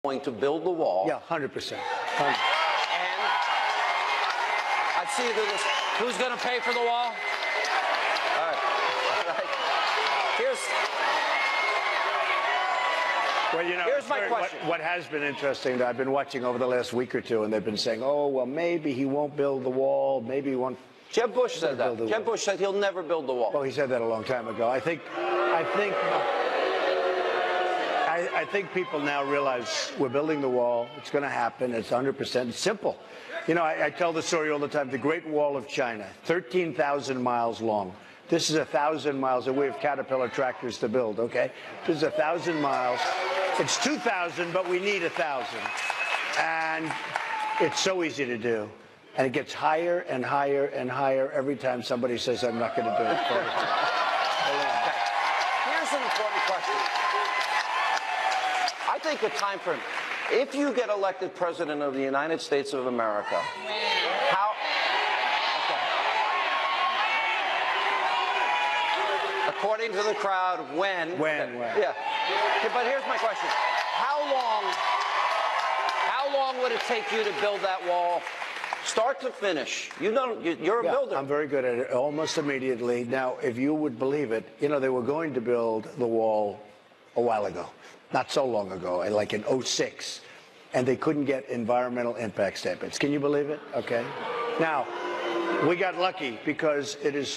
going to build the wall. Yeah, 100%. And I see this. Who's going to pay for the wall? All right. Here's my question. What has been interesting, I've been watching over the last week or two, and they've been saying, oh, well, maybe he won't build the wall, maybe he won't. Jeb Bush said that. Jeb Bush said he'll never build the wall. Well, he said that a long time ago. I think people now realize we're building the wall. It's going to happen. It's 100%. It's simple. You know, I tell the story all the time. The Great Wall of China, 13,000 miles long. This is 1,000 miles, and we have Caterpillar tractors to build, okay? This is 1,000 miles. It's 2,000, but we need 1,000. And it's so easy to do. And it gets higher and higher and higher every time somebody says, I'm not going to do it. Okay. Here's an important question. I think the time frame, if you get elected president of the United States of America, how... Okay. According to the crowd, when? When? Yeah. Okay, but here's my question. How long would it take you to build that wall? Start to finish. You're a builder. I'm very good at it, almost immediately. Now, if you would believe it, you know, they were going to build the wall a while ago, not so long ago, like in '06, and they couldn't get environmental impact statements. Can you believe it? Okay. Now, we got lucky because it was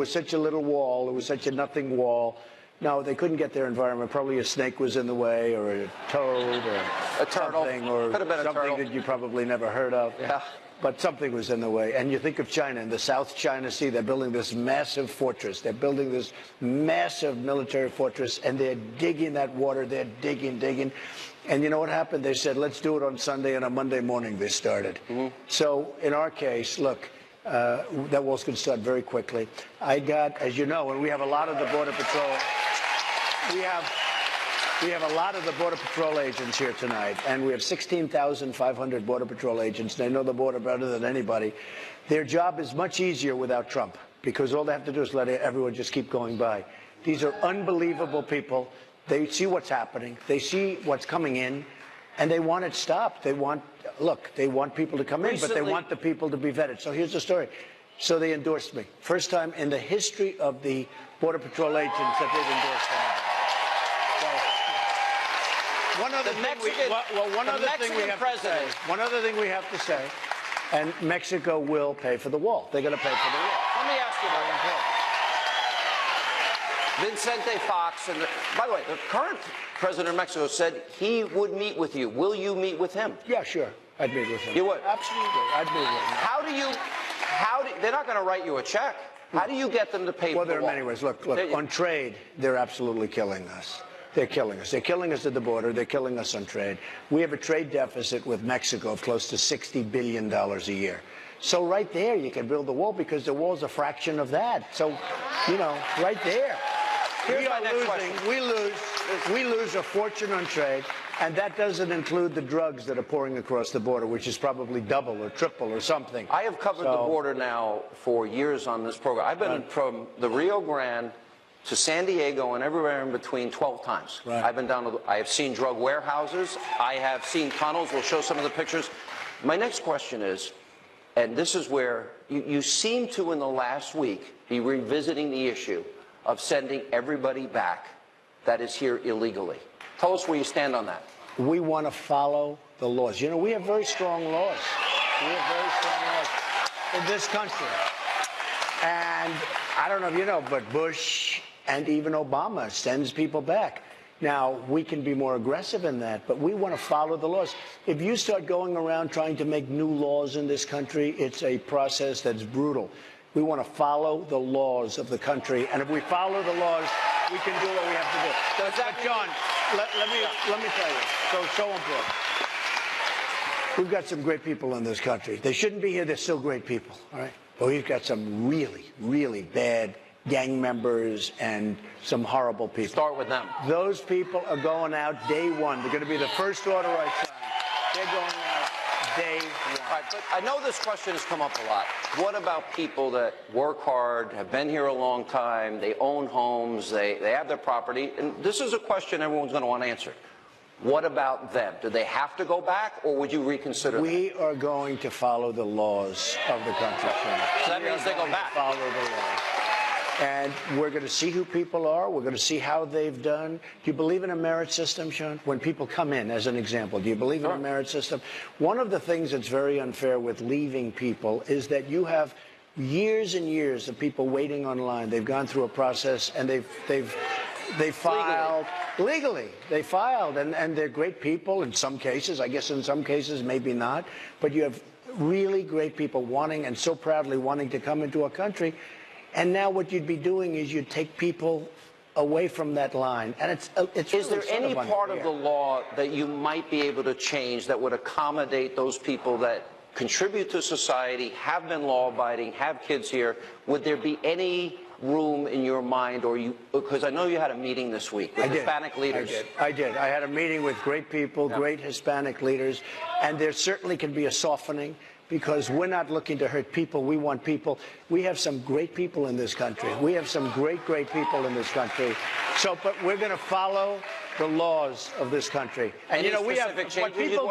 such a little wall. It was such a nothing wall. No, they couldn't get their environment. Probably a snake was in the way, or a toad, or a turtle, something, or could have been a something turtle that you probably never heard of. Yeah. But something was in the way. And you think of China, in the South China Sea, they're building this massive fortress. They're building this massive military fortress, and they're digging that water. They're digging. And you know what happened? They said, let's do it on Sunday, and on Monday morning they started. Mm-hmm. So in our case, look, that wall's going to start very quickly. I got, as you know, and we have a lot of the Border Patrol. We have a lot of the Border Patrol agents here tonight, and we have 16,500 Border Patrol agents. They know the border better than anybody. Their job is much easier without Trump, because all they have to do is let everyone just keep going by. These are unbelievable people. They see what's happening. They see what's coming in, and they want it stopped. They want people to come in, but they want the people to be vetted. So here's the story. So they endorsed me. First time in the history of the Border Patrol agents that they've endorsed me. One other thing we have to say, and Mexico will pay for the wall. They're going to pay for the wall. Let me ask you about Vicente Fox, and by the way, the current president of Mexico said he would meet with you. Will you meet with him? Yeah, sure. I'd meet with him. You would? Absolutely. I'd meet with him. They're not going to write you a check. How do you get them to pay for the wall? Well, there are many ways. Look, on trade, they're absolutely killing us. They're killing us. They're killing us at the border. They're killing us on trade. We have a trade deficit with Mexico of close to $60 billion a year. So right there, you can build the wall, because the wall's a fraction of that. So, you know, right there. Here's my next question. We lose a fortune on trade, and that doesn't include the drugs that are pouring across the border, which is probably double or triple or something. I have covered the border now for years on this program. I've been from the Rio Grande to San Diego and everywhere in between 12 times. Right. I've been down I have seen drug warehouses. I have seen tunnels. We'll show some of the pictures. My next question is, and this is where you seem to, in the last week, be revisiting the issue of sending everybody back that is here illegally. Tell us where you stand on that. We want to follow the laws. You know, we have very strong laws. We have very strong laws in this country. And I don't know if you know, but Bush and even Obama sends people back. Now, we can be more aggressive in that, but we want to follow the laws. If you start going around trying to make new laws in this country, it's a process that's brutal. We want to follow the laws of the country, and if we follow the laws, we can do what we have to do. But John, let me tell you, so important. We've got some great people in this country. They shouldn't be here. They're still great people, all right? But we've got some really, really bad gang members and some horrible people. Start with them. Those people are going out day one. They're going to be the first order I sign. They're going out day one. All right, but I know this question has come up a lot. What about people that work hard, have been here a long time, they own homes, they have their property? And this is a question everyone's going to want to answer. What about them? Do they have to go back, or would you reconsider that? We are going to follow the laws of the country, Sean. So that means they go back. Follow the laws. And we're going to see who people are. We're going to see how they've done. Do you believe in a merit system, Sean? When people come in, as an example, do you believe in a merit system? One of the things that's very unfair with leaving people is that you have years and years of people waiting online. They've gone through a process, and they filed legally. They filed, and they're great people in some cases. I guess in some cases, maybe not. But you have really great people wanting, and so proudly wanting, to come into a country. And now what you'd be doing is you'd take people away from that line. And it's Is really there any part of the law that you might be able to change that would accommodate those people that contribute to society, have been law-abiding, have kids here? Would there be any room in your mind, or you, because I know you had a meeting this week with Hispanic leaders. I did. I had a meeting with great people, great Hispanic leaders, and there certainly can be a softening, because we're not looking to hurt people. We want people. We have some great people in this country. We have some great people in this country. So, but we're going to follow the laws of this country. And, you know, we have, what people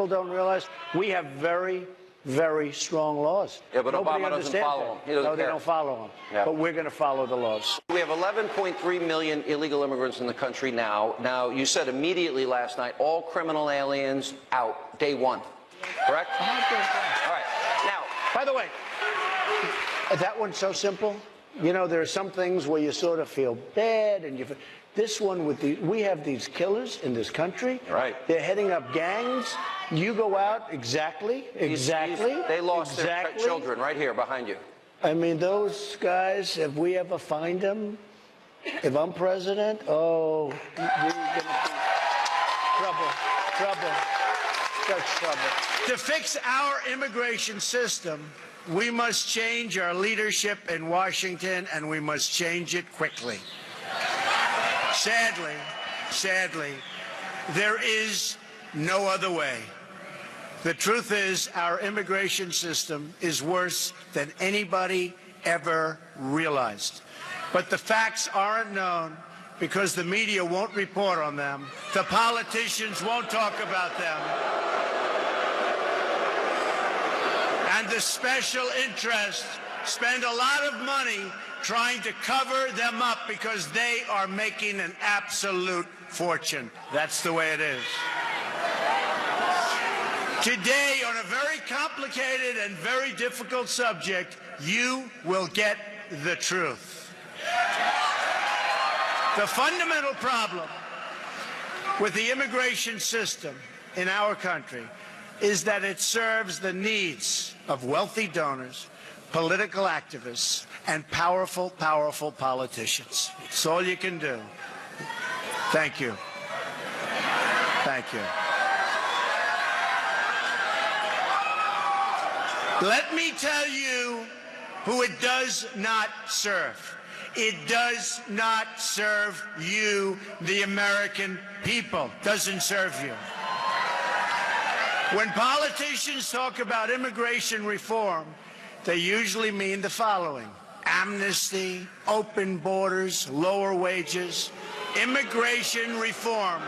don't realize, we have very, very strong laws. Yeah, but Nobody Obama doesn't follow them. No, they don't follow them. Yeah. But we're going to follow the laws. We have 11.3 million illegal immigrants in the country now. Now, you said immediately last night, all criminal aliens out, day one. Correct? All right. Now, by the way, that one's so simple. You know, there are some things where you sort of feel bad, and this one with we have these killers in this country. Right. They're heading up gangs. You go out exactly. They lost their children right here behind you. I mean, those guys. If we ever find them, if I'm president, oh, we're gonna be trouble. Such trouble. To fix our immigration system, we must change our leadership in Washington, and we must change it quickly. Sadly, there is no other way. The truth is, our immigration system is worse than anybody ever realized. But the facts aren't known because the media won't report on them. The politicians won't talk about them. And the special interests spend a lot of money trying to cover them up because they are making an absolute fortune. That's the way it is. Today, on a very complicated and very difficult subject, you will get the truth. The fundamental problem with the immigration system in our country is that it serves the needs of wealthy donors, political activists, and powerful politicians. It's all you can do. Thank you. Thank you. Let me tell you who it does not serve. It does not serve you, the American people. Doesn't serve you. When politicians talk about immigration reform, they usually mean the following: amnesty, open borders, lower wages. Immigration reform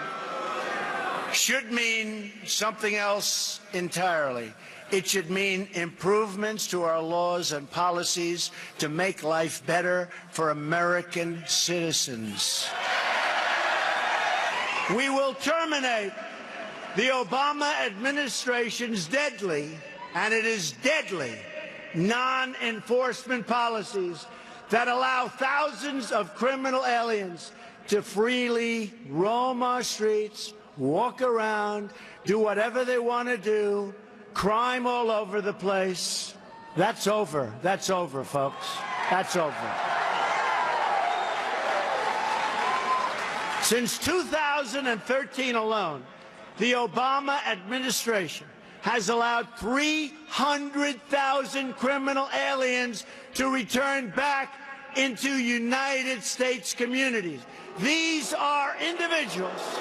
should mean something else entirely. It should mean improvements to our laws and policies to make life better for American citizens. We will terminate the Obama administration's deadly, and it is deadly, non-enforcement policies that allow thousands of criminal aliens to freely roam our streets, walk around, do whatever they want to do, crime all over the place. That's over. That's over, folks. That's over. Since 2013 alone, the Obama administration has allowed 300,000 criminal aliens to return back into United States communities. These are individuals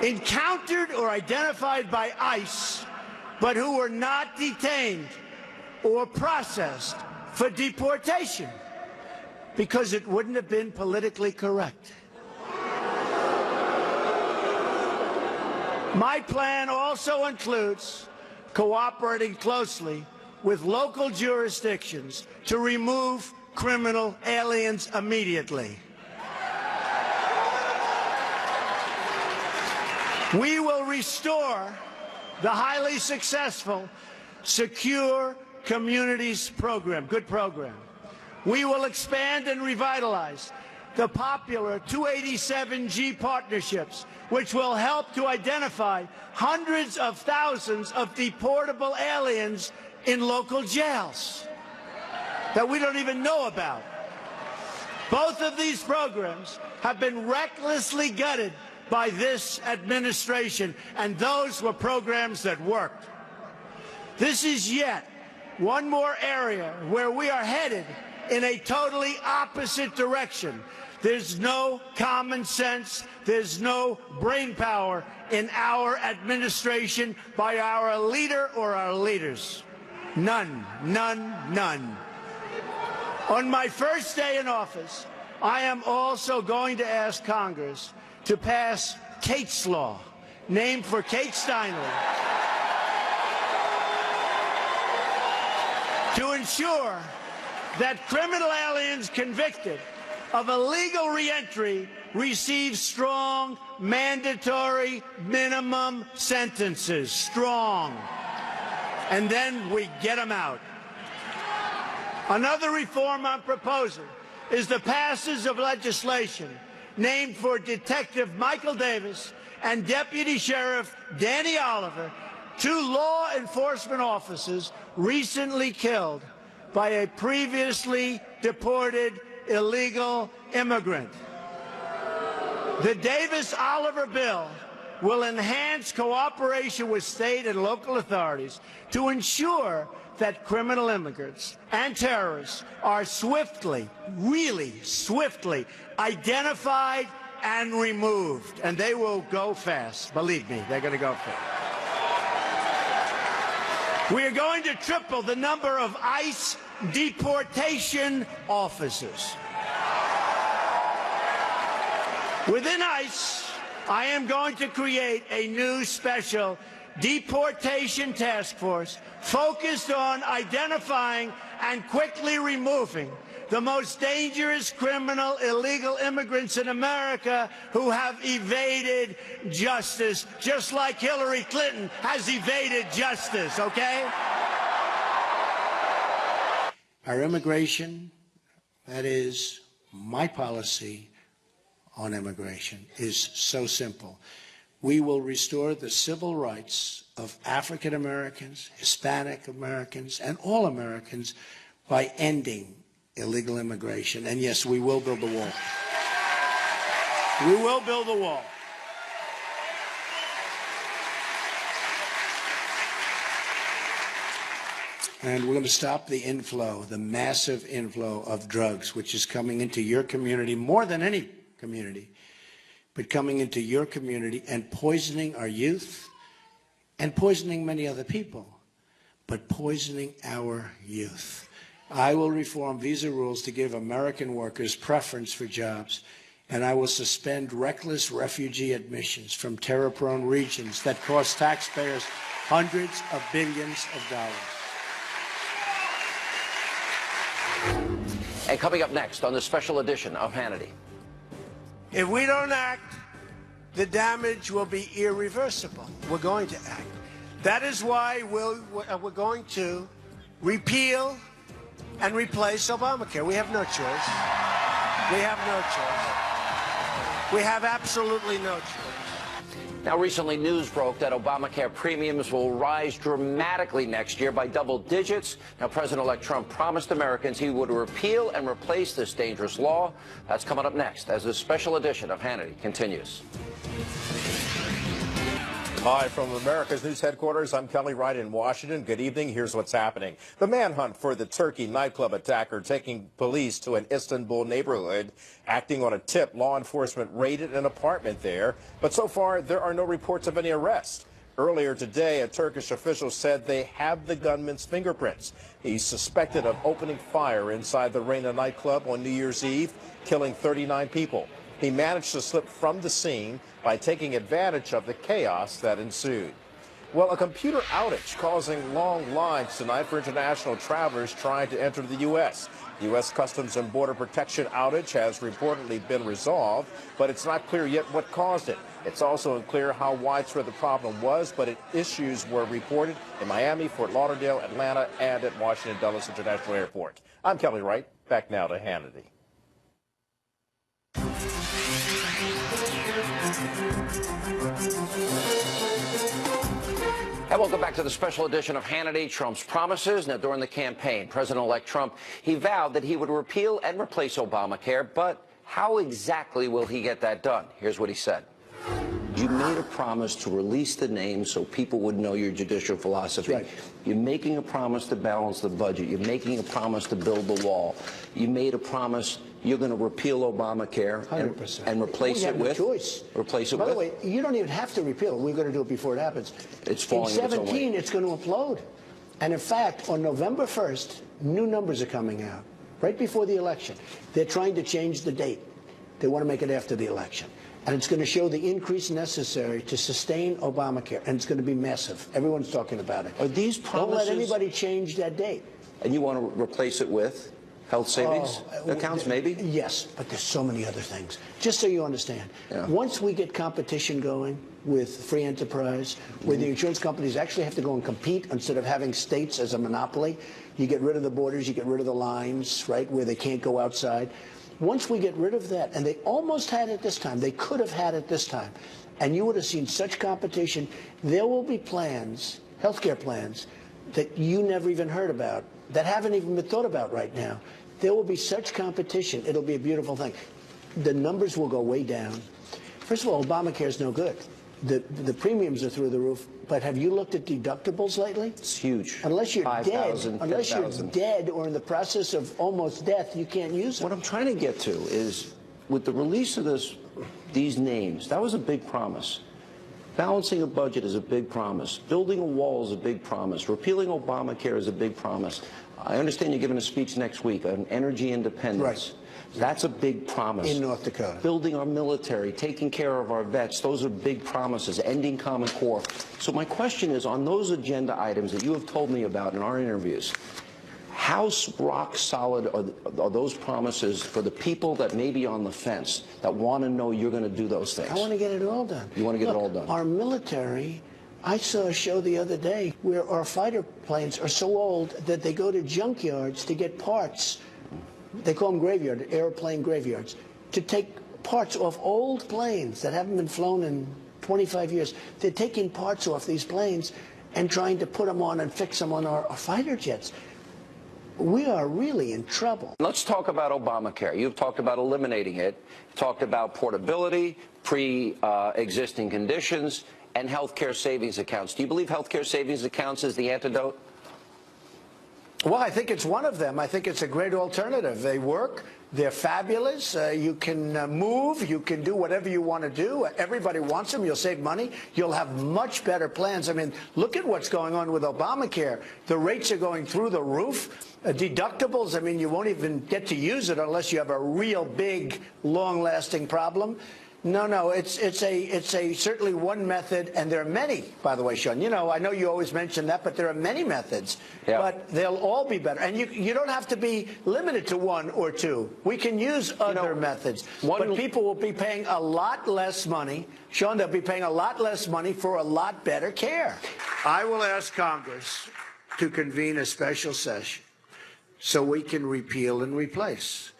encountered or identified by ICE, but who were not detained or processed for deportation because it wouldn't have been politically correct. My plan also includes cooperating closely with local jurisdictions to remove criminal aliens immediately. We will restore the highly successful Secure Communities program, good program. We will expand and revitalize the popular 287G partnerships, which will help to identify hundreds of thousands of deportable aliens in local jails that we don't even know about. Both of these programs have been recklessly gutted by this administration, and those were programs that worked. This is yet one more area where we are headed in a totally opposite direction. There's no common sense, there's no brain power in our administration by our leader or our leaders. None, none, none. On my first day in office, I am also going to ask Congress to pass Kate's Law, named for Kate Steinle, to ensure that criminal aliens convicted of illegal reentry receive strong, mandatory minimum sentences. Strong. And then we get them out. Another reform I'm proposing is the passage of legislation named for Detective Michael Davis and Deputy Sheriff Danny Oliver, two law enforcement officers recently killed by a previously deported illegal immigrant. The Davis-Oliver bill will enhance cooperation with state and local authorities to ensure that criminal immigrants and terrorists are swiftly, really swiftly, identified and removed. And they will go fast. Believe me, they're going to go fast. We are going to triple the number of ICE deportation officers. Within ICE, I am going to create a new special deportation task force focused on identifying and quickly removing the most dangerous criminal illegal immigrants in America who have evaded justice, just like Hillary Clinton has evaded justice, okay? Our immigration, that is my policy on immigration, is so simple. We will restore the civil rights of African Americans, Hispanic Americans, and all Americans by ending illegal immigration. And yes, we will build the wall. We will build the wall. And we're going to stop the inflow, the massive inflow of drugs, which is coming into your community more than any community, but coming into your community and poisoning our youth and poisoning many other people, but poisoning our youth. I will reform visa rules to give American workers preference for jobs, and I will suspend reckless refugee admissions from terror-prone regions that cost taxpayers hundreds of billions of dollars. And coming up next on the special edition of Hannity. If we don't act, the damage will be irreversible. We're going to act. That is why we're going to repeal and replace Obamacare. We have no choice. We have no choice. We have absolutely no choice. Now, recently news broke that Obamacare premiums will rise dramatically next year by double digits. Now, President-elect Trump promised Americans he would repeal and replace this dangerous law. That's coming up next as this special edition of Hannity continues. Hi from America's News Headquarters. I'm Kelly Wright in Washington. Good evening. Here's what's happening. The manhunt for the Turkey nightclub attacker taking police to an Istanbul neighborhood. Acting on a tip, law enforcement raided an apartment there. But so far, there are no reports of any arrests. Earlier today, a Turkish official said they have the gunman's fingerprints. He's suspected of opening fire inside the Reyna nightclub on New Year's Eve, killing 39 people. He managed to slip from the scene by taking advantage of the chaos that ensued. Well, a computer outage causing long lines tonight for international travelers trying to enter the U.S. The U.S. Customs and Border Protection outage has reportedly been resolved, but it's not clear yet what caused it. It's also unclear how widespread the problem was, but issues were reported in Miami, Fort Lauderdale, Atlanta, and at Washington Dulles International Airport. I'm Kelly Wright. Back now to Hannity. And welcome back to the special edition of Hannity, Trump's promises. Now, during the campaign, President-elect Trump, he vowed that he would repeal and replace Obamacare, but how exactly will he get that done? Here's what he said. You made a promise to release the names so people would know your judicial philosophy. Right. You're making a promise to balance the budget. You're making a promise to build the wall. You made a promise you're going to repeal Obamacare 100%. And replace it with? Choice. Replace it By with? the way, you don't even have to repeal it. We're going to do it before it happens. It's falling in in its own 17, way. it's going to implode. And in fact, on November 1st, new numbers are coming out, right before the election. They're trying to change the date. They want to make it after the election. And it's going to show the increase necessary to sustain Obamacare. And it's going to be massive. Everyone's talking about it. Are these promises? Don't let anybody change that date. And you want to replace it with health savings accounts, maybe? Yes, but there's so many other things. Just so you understand, once we get competition going with free enterprise, where the insurance companies actually have to go and compete instead of having states as a monopoly, you get rid of the borders, you get rid of the lines, right, where they can't go outside. Once we get rid of that, and they almost had it this time, they could have had it this time, and you would have seen such competition, there will be plans, healthcare plans, that you never even heard about, that haven't even been thought about right now. There will be such competition. It'll be a beautiful thing. The numbers will go way down. First of all, Obamacare is no good. The premiums are through the roof. But have you looked at deductibles lately? It's huge. Unless you're 5,000, dead, unless you're 10,000. dead or in the process of almost death, you can't use it. What I'm trying to get to is, with the release of these names, that was a big promise. Balancing a budget is a big promise. Building a wall is a big promise. Repealing Obamacare is a big promise. I understand you're giving a speech next week on energy independence. Right. That's a big promise. In North Dakota. Building our military, taking care of our vets, those are big promises. Ending Common Core. So my question is, on those agenda items that you have told me about in our interviews, how rock solid are those promises for the people that may be on the fence, that want to know you're going to do those things? I want to get it all done. You want to get it all done? Our military, I saw a show the other day where our fighter planes are so old that they go to junkyards to get parts. They call them graveyard, airplane graveyards, to take parts off old planes that haven't been flown in 25 years. They're taking parts off these planes and trying to put them on and fix them on our fighter jets. We are really in trouble. Let's talk about Obamacare. You've talked about eliminating it, talked about portability, pre-existing conditions, and health care savings accounts. Do you believe health care savings accounts is the antidote? Well, I think it's one of them. I think it's a great alternative. They work. They're fabulous. You can move. You can do whatever you want to do. Everybody wants them. You'll save money. You'll have much better plans. I mean, look at what's going on with Obamacare. The rates are going through the roof. Deductibles, I mean, you won't even get to use it unless you have a real big, long-lasting problem. No, it's certainly one method, and there are many, by the way, Sean. You know, I know you always mention that, but there are many methods. Yeah. But they'll all be better. And you don't have to be limited to one or two. We can use other methods. But people will be paying a lot less money. Sean, they'll be paying a lot less money for a lot better care. I will ask Congress to convene a special session so we can repeal and replace.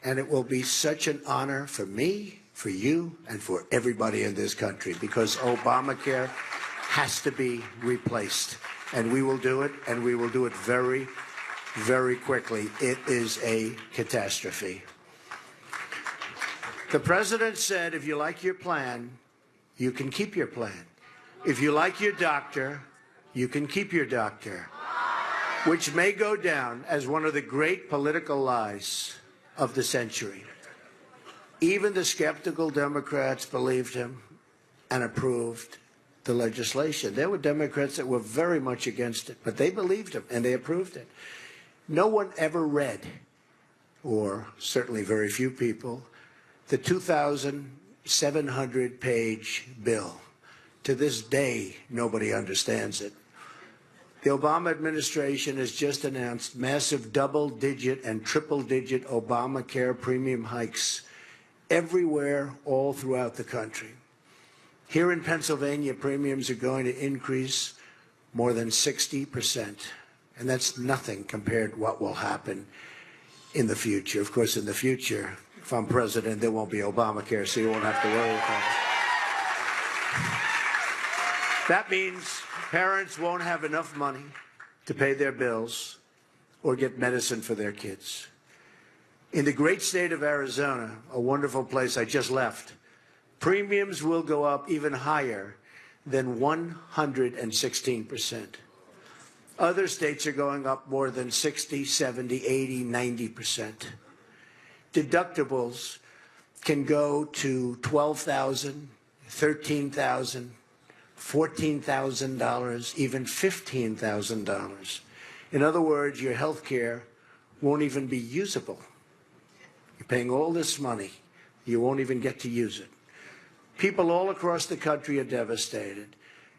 And it will be such an honor for me, for you, and for everybody in this country, because Obamacare has to be replaced. And we will do it, and we will do it very, very quickly. It is a catastrophe. The president said, if you like your plan, you can keep your plan. If you like your doctor, you can keep your doctor, which may go down as one of the great political lies of the century. Even the skeptical Democrats believed him and approved the legislation. There were Democrats that were very much against it, but they believed him and they approved it. No one ever read, or certainly very few people, the 2,700-page bill. To this day, nobody understands it. The Obama administration has just announced massive double-digit and triple-digit Obamacare premium hikes everywhere, all throughout the country. Here in Pennsylvania, premiums are going to increase more than 60%, and that's nothing compared to what will happen in the future. Of course, in the future, if I'm president, there won't be Obamacare, so you won't have to worry about it. That means parents won't have enough money to pay their bills or get medicine for their kids. In the great state of Arizona, a wonderful place I just left, premiums will go up even higher than 116%. Other states are going up more than 60, 70, 80, 90%. Deductibles can go to $12,000, $13,000, $14,000, even $15,000. In other words, your health care won't even be usable. You're paying all this money, you won't even get to use it. People all across the country are devastated.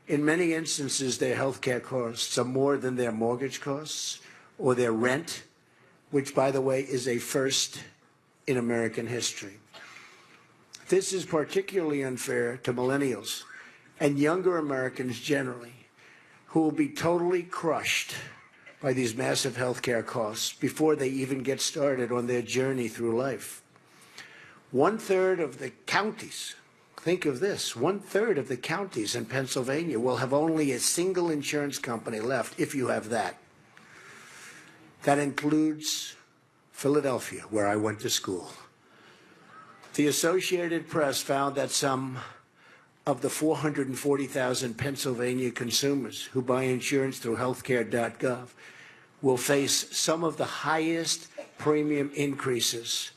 In many instances, their health care costs are more than their mortgage costs or their rent, which, by the way, is a first in American history. This is particularly unfair to millennials and younger Americans generally, who will be totally crushed by these massive health care costs before they even get started on their journey through life. 1/3 of the counties, think of this, 1/3 of the counties in Pennsylvania will have only a single insurance company left, if you have that. That includes Philadelphia, where I went to school. The Associated Press found that some of the 440,000 Pennsylvania consumers who buy insurance through healthcare.gov will face some of the highest premium increases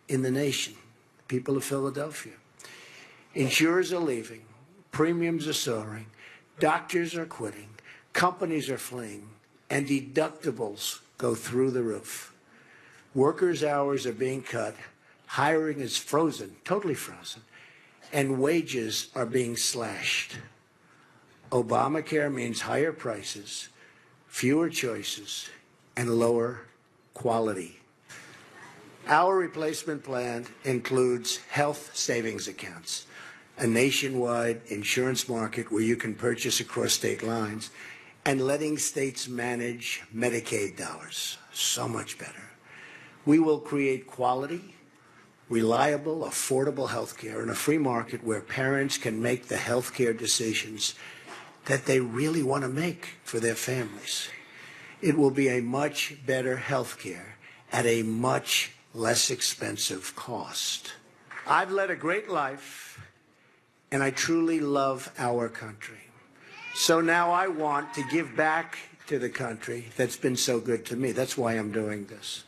in the nation. People of Philadelphia. Insurers are leaving, premiums are soaring, doctors are quitting, companies are fleeing, and deductibles go through the roof. Workers' hours are being cut, hiring is frozen, totally frozen, and wages are being slashed. Obamacare means higher prices, fewer choices, and lower quality. Our replacement plan includes health savings accounts, a nationwide insurance market where you can purchase across state lines, and letting states manage Medicaid dollars. So much better. We will create quality, reliable, affordable health care in a free market where parents can make the health care decisions that they really want to make for their families. It will be a much better health care at a much less expensive cost. I've led a great life, and I truly love our country. So now I want to give back to the country that's been so good to me. That's why I'm doing this.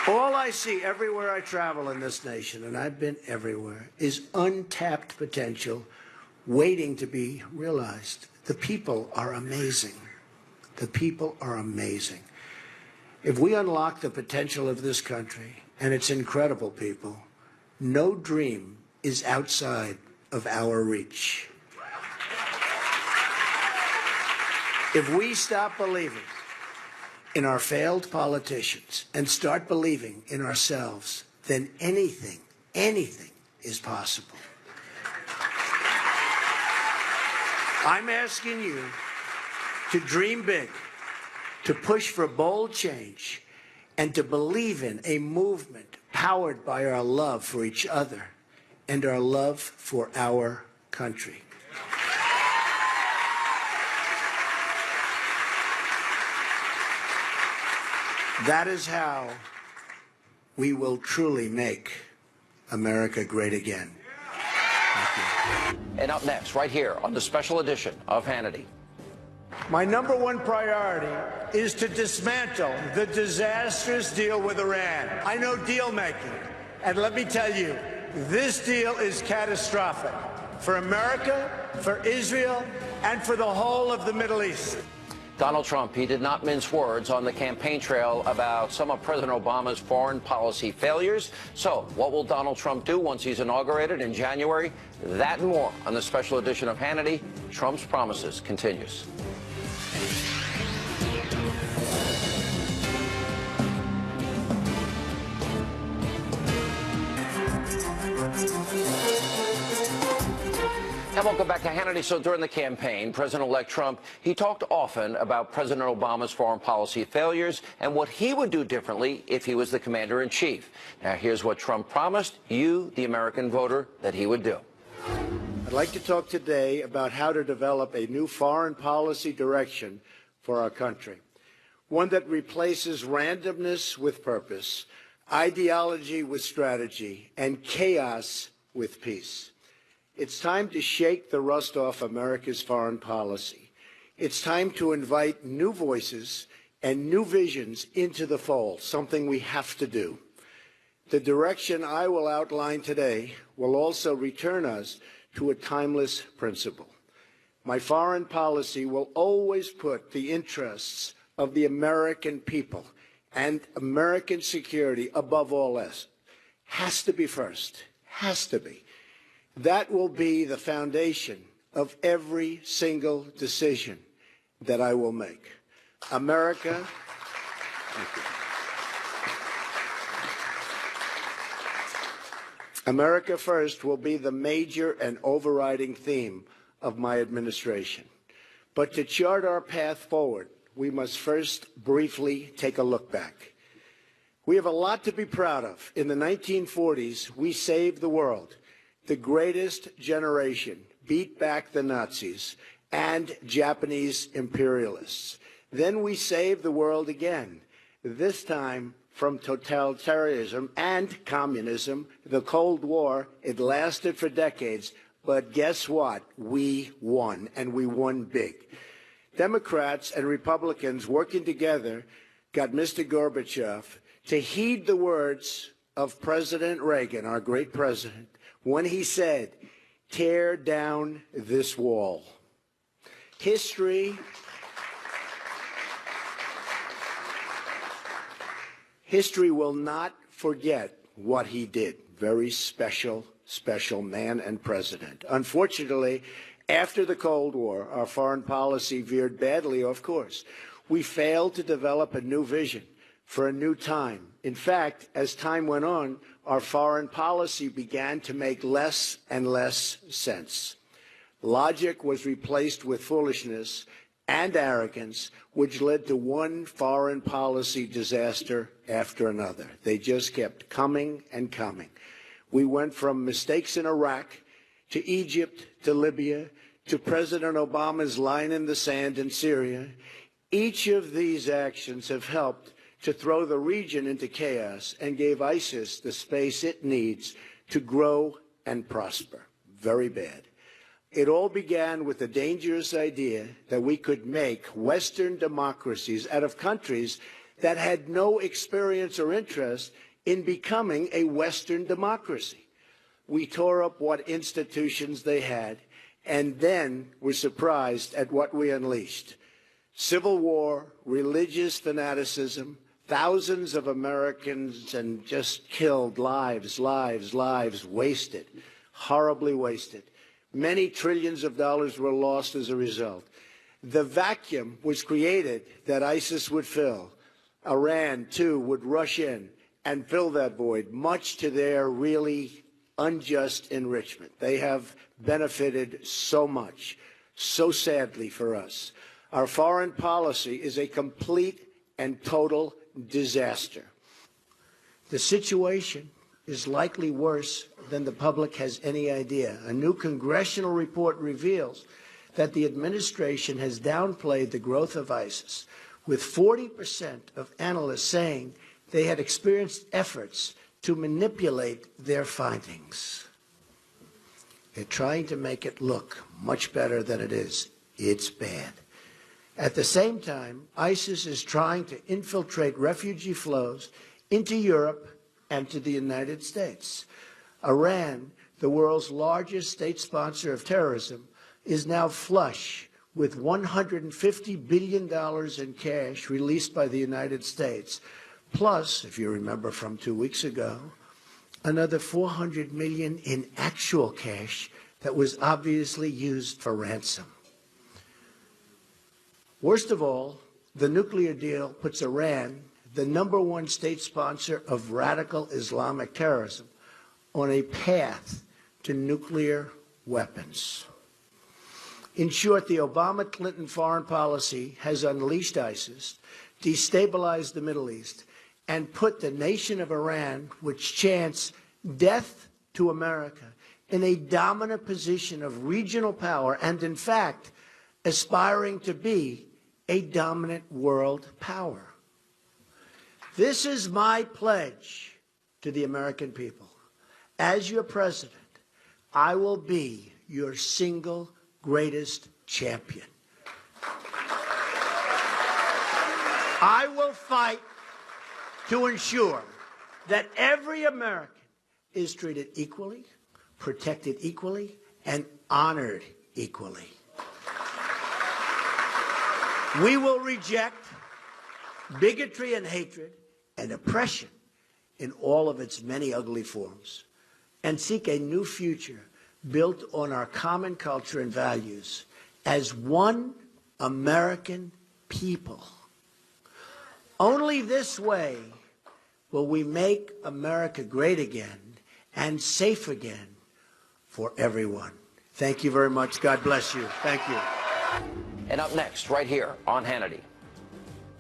All I see everywhere I travel in this nation, and I've been everywhere, is untapped potential waiting to be realized. The people are amazing. The people are amazing. If we unlock the potential of this country and its incredible people, no dream is outside of our reach. If we stop believing in our failed politicians and start believing in ourselves, then anything is possible. I'm asking you to dream big, to push for bold change, and to believe in a movement powered by our love for each other and our love for our country. That is how we will truly make America great again. Thank you. And up next, right here on the special edition of Hannity. My number one priority is to dismantle the disastrous deal with Iran. I know deal making, and let me tell you, this deal is catastrophic for America, for Israel, and for the whole of the Middle East. Donald Trump, he did not mince words on the campaign trail about some of President Obama's foreign policy failures. So what will Donald Trump do once he's inaugurated in January? That and more on the special edition of Hannity. Trump's Promises continues. And welcome back to Hannity. So during the campaign, President-elect Trump, he talked often about President Obama's foreign policy failures and what he would do differently if he was the commander-in-chief. Now, here's what Trump promised you, the American voter, that he would do. I'd like to talk today about how to develop a new foreign policy direction for our country, one that replaces randomness with purpose, ideology with strategy, and chaos with peace. It's time to shake the rust off America's foreign policy. It's time to invite new voices and new visions into the fold, something we have to do. The direction I will outline today will also return us to a timeless principle. My foreign policy will always put the interests of the American people and American security above all else. Has to be first. Has to be. That will be the foundation of every single decision that I will make. America, America First will be the major and overriding theme of my administration. But to chart our path forward, we must first briefly take a look back. We have a lot to be proud of. In the 1940s, we saved the world. The greatest generation beat back the Nazis and Japanese imperialists. Then we saved the world again, this time from totalitarianism and communism. The Cold War, it lasted for decades, but guess what? We won, and we won big. Democrats and Republicans working together got Mr. Gorbachev to heed the words of President Reagan, our great president, when he said, "Tear down this wall." History will not forget what he did. Very special, special man and president. Unfortunately, after the Cold War, our foreign policy veered badly off course. We failed to develop a new vision for a new time. In fact, as time went on, our foreign policy began to make less and less sense. Logic was replaced with foolishness and arrogance, which led to one foreign policy disaster after another. They just kept coming and coming. We went from mistakes in Iraq to Egypt to Libya to President Obama's line in the sand in Syria. Each of these actions have helped to throw the region into chaos and gave ISIS the space it needs to grow and prosper. Very bad. It all began with the dangerous idea that we could make Western democracies out of countries that had no experience or interest in becoming a Western democracy. We tore up what institutions they had, and then were surprised at what we unleashed. Civil war, religious fanaticism, thousands of Americans and just killed, lives wasted, horribly wasted. Many trillions of dollars were lost as a result. The vacuum was created that ISIS would fill. Iran, too, would rush in and fill that void, much to their really unjust enrichment. They have benefited so much, so sadly for us. Our foreign policy is a complete and total disaster. The situation is likely worse than the public has any idea. A new congressional report reveals that the administration has downplayed the growth of ISIS, with 40% of analysts saying they had experienced efforts to manipulate their findings. They're trying to make it look much better than it is. It's bad. At the same time, ISIS is trying to infiltrate refugee flows into Europe and to the United States. Iran, the world's largest state sponsor of terrorism, is now flush with $150 billion in cash released by the United States, plus, if you remember from 2 weeks ago, another $400 million in actual cash that was obviously used for ransom. Worst of all, the nuclear deal puts Iran, the #1 state sponsor of radical Islamic terrorism, on a path to nuclear weapons. In short, the Obama-Clinton foreign policy has unleashed ISIS, destabilized the Middle East, and put the nation of Iran, which chants death to America, in a dominant position of regional power and, in fact, aspiring to be a dominant world power. This is my pledge to the American people. As your president, I will be your single greatest champion. I will fight to ensure that every American is treated equally, protected equally, and honored equally. We will reject bigotry and hatred and oppression in all of its many ugly forms and seek a new future built on our common culture and values as one American people. Only this way will we make America great again and safe again for everyone. Thank you very much. God bless you. Thank you. And up next, right here on Hannity.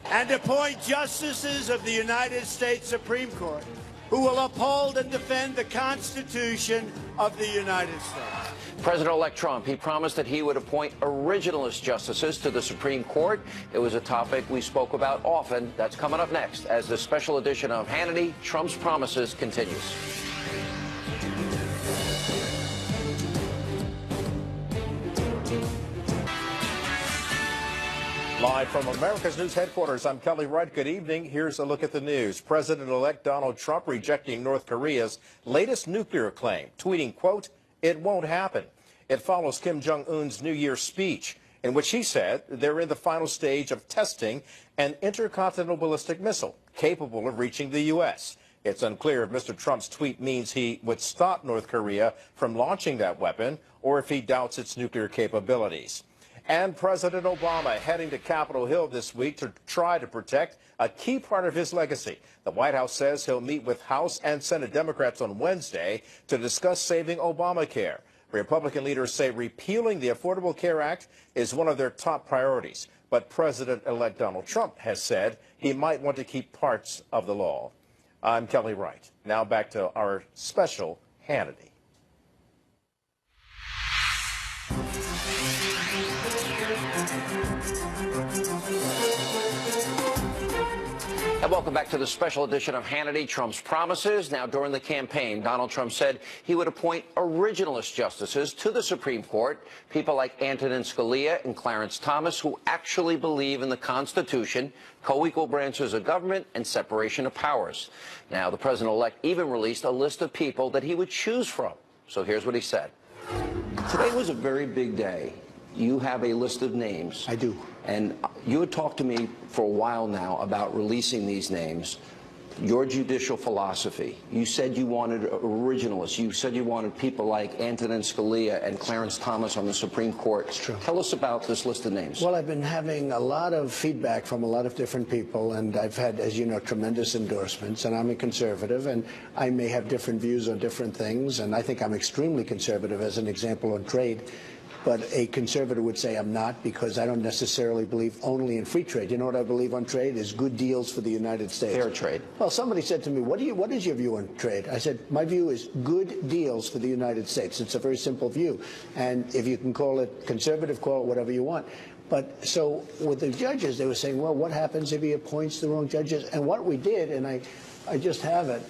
And appoint justices of the United States Supreme Court who will uphold and defend the Constitution of the United States. President-elect Trump, he promised that he would appoint originalist justices to the Supreme Court. It was a topic we spoke about often. That's coming up next as the special edition of Hannity, Trump's Promises, continues. Live from America's News headquarters, I'm Kelly Wright. Good evening. Here's a look at the news. President-elect Donald Trump rejecting North Korea's latest nuclear claim, tweeting, quote, "It won't happen." It follows Kim Jong-un's New Year's speech, in which he said they're in the final stage of testing an intercontinental ballistic missile capable of reaching the U.S. It's unclear if Mr. Trump's tweet means he would stop North Korea from launching that weapon or if he doubts its nuclear capabilities. And President Obama heading to Capitol Hill this week to try to protect a key part of his legacy. The White House says he'll meet with House and Senate Democrats on Wednesday to discuss saving Obamacare. Republican leaders say repealing the Affordable Care Act is one of their top priorities. But President-elect Donald Trump has said he might want to keep parts of the law. I'm Kelly Wright. Now back to our special Hannity. And welcome back to the special edition of Hannity, Trump's Promises. Now, during the campaign, Donald Trump said he would appoint originalist justices to the Supreme Court, people like Antonin Scalia and Clarence Thomas, who actually believe in the Constitution, co-equal branches of government, and separation of powers. Now, the president-elect even released a list of people that he would choose from. So here's what he said. Today was a very big day. You have a list of names. I do. And you had talked to me for a while now about releasing these names. Your judicial philosophy. You said you wanted originalists. You said you wanted people like Antonin Scalia and Clarence Thomas on the Supreme Court. It's true. Tell us about this list of names. Well, I've been having a lot of feedback from a lot of different people, and I've had, as you know, tremendous endorsements, and I'm a conservative, and I may have different views on different things, and I think I'm extremely conservative, as an example, on trade. But a conservative would say I'm not, because I don't necessarily believe only in free trade. You know what I believe on trade is good deals for the United States. Fair trade. Well, somebody said to me, what is your view on trade? I said, my view is good deals for the United States. It's a very simple view. And if you can call it conservative, call it whatever you want. But so with the judges, they were saying, well, what happens if he appoints the wrong judges? And what we did, and I just have it,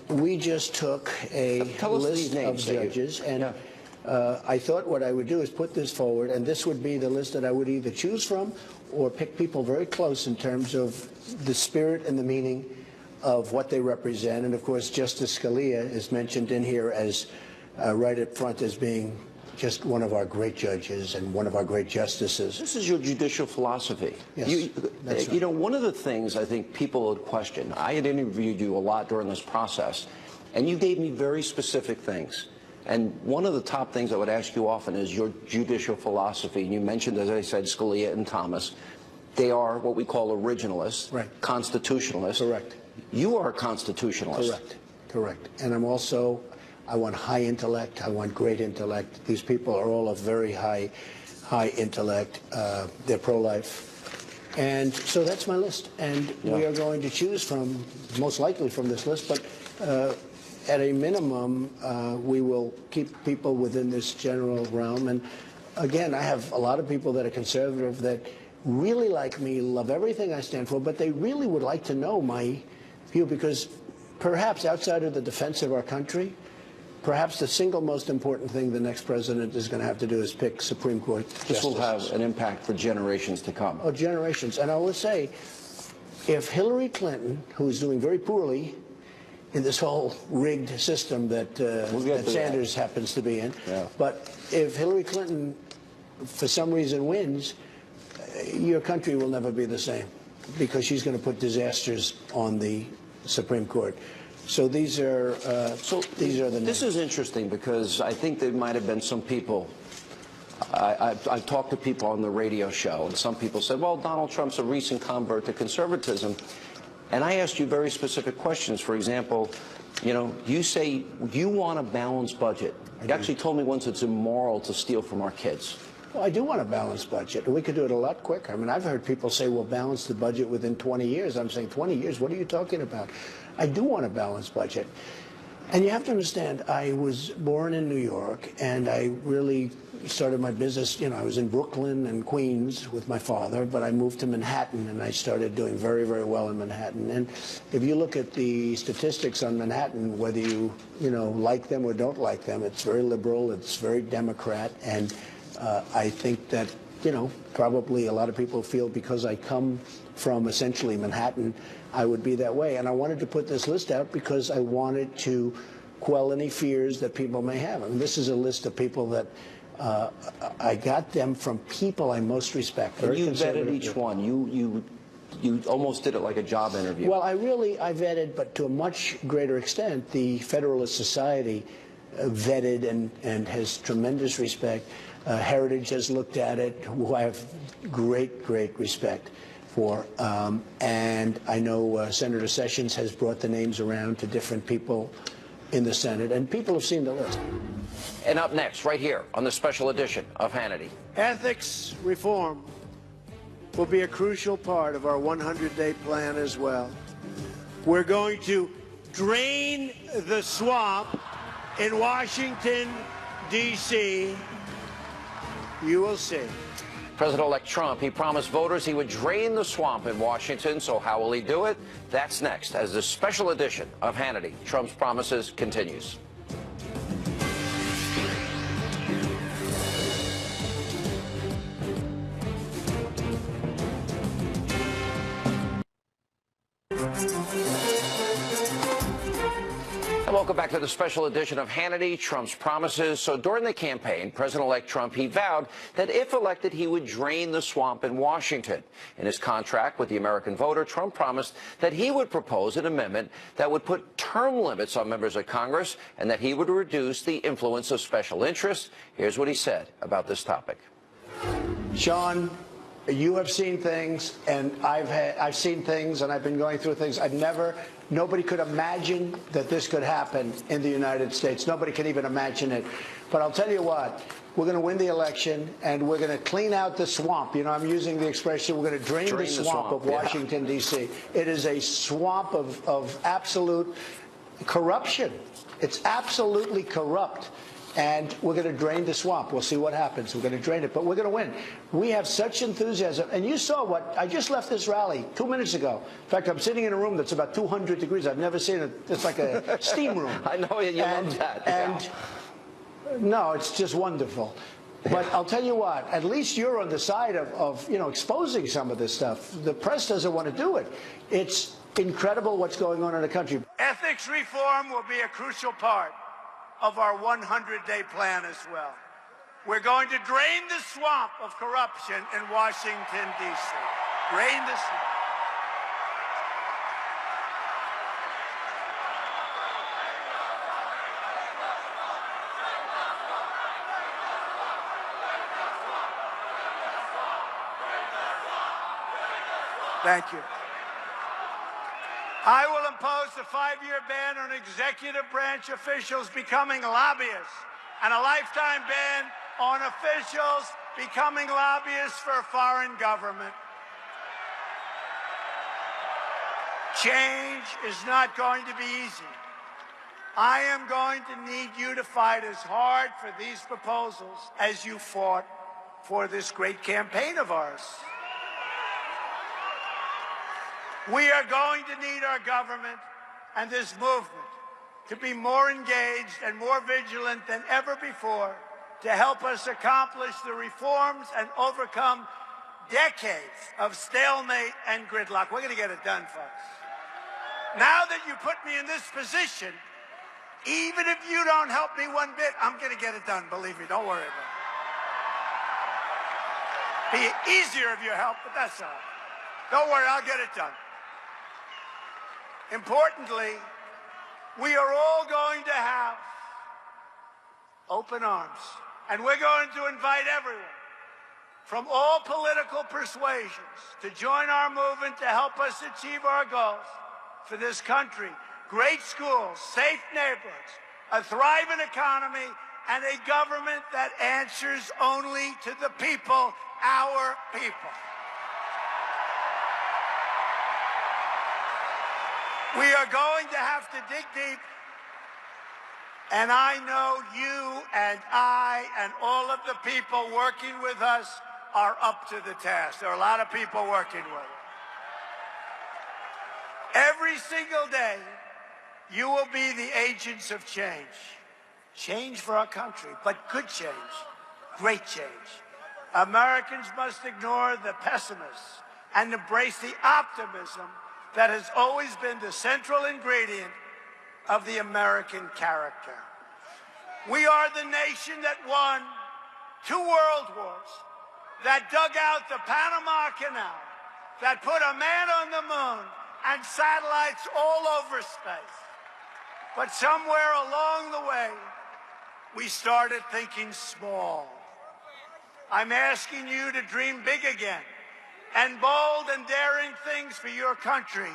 we just took a list of judges. And I thought what I would do is put this forward, and this would be the list that I would either choose from or pick people very close in terms of the spirit and the meaning of what they represent. And, of course, Justice Scalia is mentioned in here as right up front as being just one of our great judges and one of our great justices. This is your judicial philosophy. Yes, that's right. You know, one of the things I think people would question, I had interviewed you a lot during this process, and you gave me very specific things. And one of the top things I would ask you often is your judicial philosophy. And you mentioned, as I said, Scalia and Thomas. They are what we call originalists, right, constitutionalists. Correct. You are a constitutionalist. Correct. Correct. And I'm also, I want high intellect. I want great intellect. These people are all of very high intellect. They're pro-life. And so that's my list. And we are going to choose from, most likely from this list, but at a minimum, we will keep people within this general realm. And again, I have a lot of people that are conservative that really like me, love everything I stand for, but they really would like to know my view, because perhaps outside of the defense of our country, perhaps the single most important thing the next president is going to have to do is pick Supreme Court justices. This will have an impact for generations to come. Oh, generations. And I will say, if Hillary Clinton, who's doing very poorly in this whole rigged system that, that Sanders happens to be in, but if Hillary Clinton, for some reason, wins, your country will never be the same, because she's going to put disasters on the Supreme Court. So these are the names. This is interesting, because I think there might have been some people. I've talked to people on the radio show, and some people said, well, Donald Trump's a recent convert to conservatism. And I asked you very specific questions. For example, you know, you say you want a balanced budget. You actually told me once it's immoral to steal from our kids. Well, I do want a balanced budget. We could do it a lot quicker. I mean, I've heard people say we'll balance the budget within 20 years. I'm saying 20 years? What are you talking about? I do want a balanced budget. And you have to understand, I was born in New York, and I really started my business, you know, I was in Brooklyn and Queens with my father, but I moved to Manhattan, and I started doing very, very well in Manhattan. And if you look at the statistics on Manhattan, whether you like them or don't like them, it's very liberal, it's very Democrat, and I think that, you know, probably a lot of people feel because I come from essentially Manhattan, I would be that way. And I wanted to put this list out because I wanted to quell any fears that people may have. I mean, this is a list of people that I got them from people I most respect. And you vetted each one. You almost did it like a job interview. Well, I vetted, but to a much greater extent, the Federalist Society vetted and has tremendous respect. Heritage has looked at it, who I have great, great respect for. And I know Senator Sessions has brought the names around to different people in the Senate, and people have seen the list. And up next, right here on the special edition of Hannity. Ethics reform will be a crucial part of our 100-day plan as well. We're going to drain the swamp in Washington, D.C. You will see. President-elect Trump, he promised voters he would drain the swamp in Washington. So how will he do it? That's next as the special edition of Hannity. Trump's promises continues. Welcome back to the special edition of Hannity, Trump's promises. So during the campaign, President-elect Trump, he vowed that if elected, he would drain the swamp in Washington. In his contract with the American voter, Trump promised that he would propose an amendment that would put term limits on members of Congress and that he would reduce the influence of special interests. Here's what he said about this topic. Sean, you have seen things, and I've seen things, and I've been going through things. Nobody could imagine that this could happen in the United States. Nobody can even imagine it. But I'll tell you what, we're going to win the election, and we're going to clean out the swamp. You know, I'm using the expression, we're going to drain the swamp of Washington, D.C. It is a swamp of absolute corruption. It's absolutely corrupt. And we're going to drain the swamp. We'll see what happens. We're going to drain it, but we're going to win. We have such enthusiasm. And you saw what, I just left this rally 2 minutes ago. In fact, I'm sitting in a room that's about 200 degrees. I've never seen it. It's like a steam room. I know you love that. And no, it's just wonderful. But I'll tell you what, at least you're on the side of exposing some of this stuff. The press doesn't want to do it. It's incredible what's going on in the country. Ethics reform will be a crucial part of our 100-day plan as well. We're going to drain the swamp of corruption in Washington, D.C. Drain the swamp. Thank you. I will impose a 5-year ban on executive branch officials becoming lobbyists and a lifetime ban on officials becoming lobbyists for a foreign government. Change is not going to be easy. I am going to need you to fight as hard for these proposals as you fought for this great campaign of ours. We are going to need our government and this movement to be more engaged and more vigilant than ever before to help us accomplish the reforms and overcome decades of stalemate and gridlock. We're going to get it done, folks. Now that you put me in this position, even if you don't help me one bit, I'm going to get it done. Believe me, don't worry about it. Be easier if you help, but that's all right. Don't worry, I'll get it done. Importantly, we are all going to have open arms, and we're going to invite everyone from all political persuasions to join our movement to help us achieve our goals for this country. Great schools, safe neighborhoods, a thriving economy, and a government that answers only to the people, our people. We are going to have to dig deep, and I know you and I and all of the people working with us are up to the task. There are a lot of people working with us. Every single day, you will be the agents of change. Change for our country, but good change, great change. Americans must ignore the pessimists and embrace the optimism that has always been the central ingredient of the American character. We are the nation that won 2 world wars, that dug out the Panama Canal, that put a man on the moon and satellites all over space. But somewhere along the way, we started thinking small. I'm asking you to dream big again. And bold and daring things for your country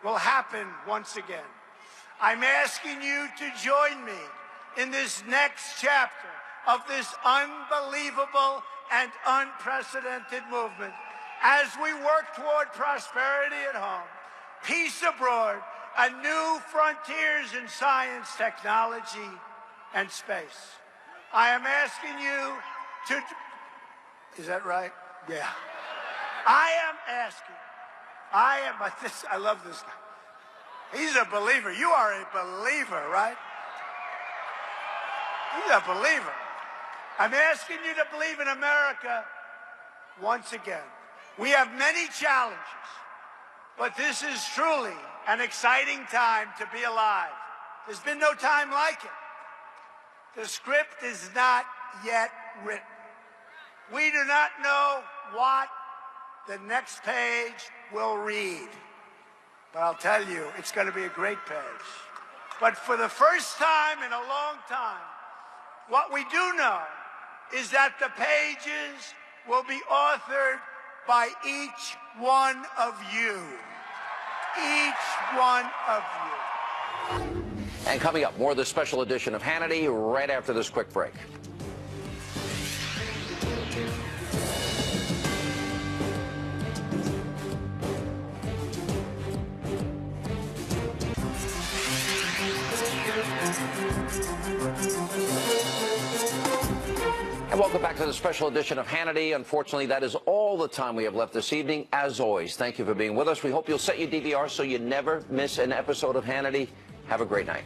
will happen once again. I'm asking you to join me in this next chapter of this unbelievable and unprecedented movement as we work toward prosperity at home, peace abroad, and new frontiers in science, technology, and space. I am asking you to... Is that right? Yeah. I love this guy. He's a believer. You are a believer, right? He's a believer. I'm asking you to believe in America once again. We have many challenges, but this is truly an exciting time to be alive. There's been no time like it. The script is not yet written. We do not know what the next page will read. But I'll tell you, it's going to be a great page. But for the first time in a long time, what we do know is that the pages will be authored by each one of you. Each one of you. And coming up, more of this special edition of Hannity right after this quick break. And welcome back to the special edition of Hannity. Unfortunately, that is all the time we have left this evening. As always, thank you for being with us. We hope you'll set your DVR so you never miss an episode of Hannity. Have a great night.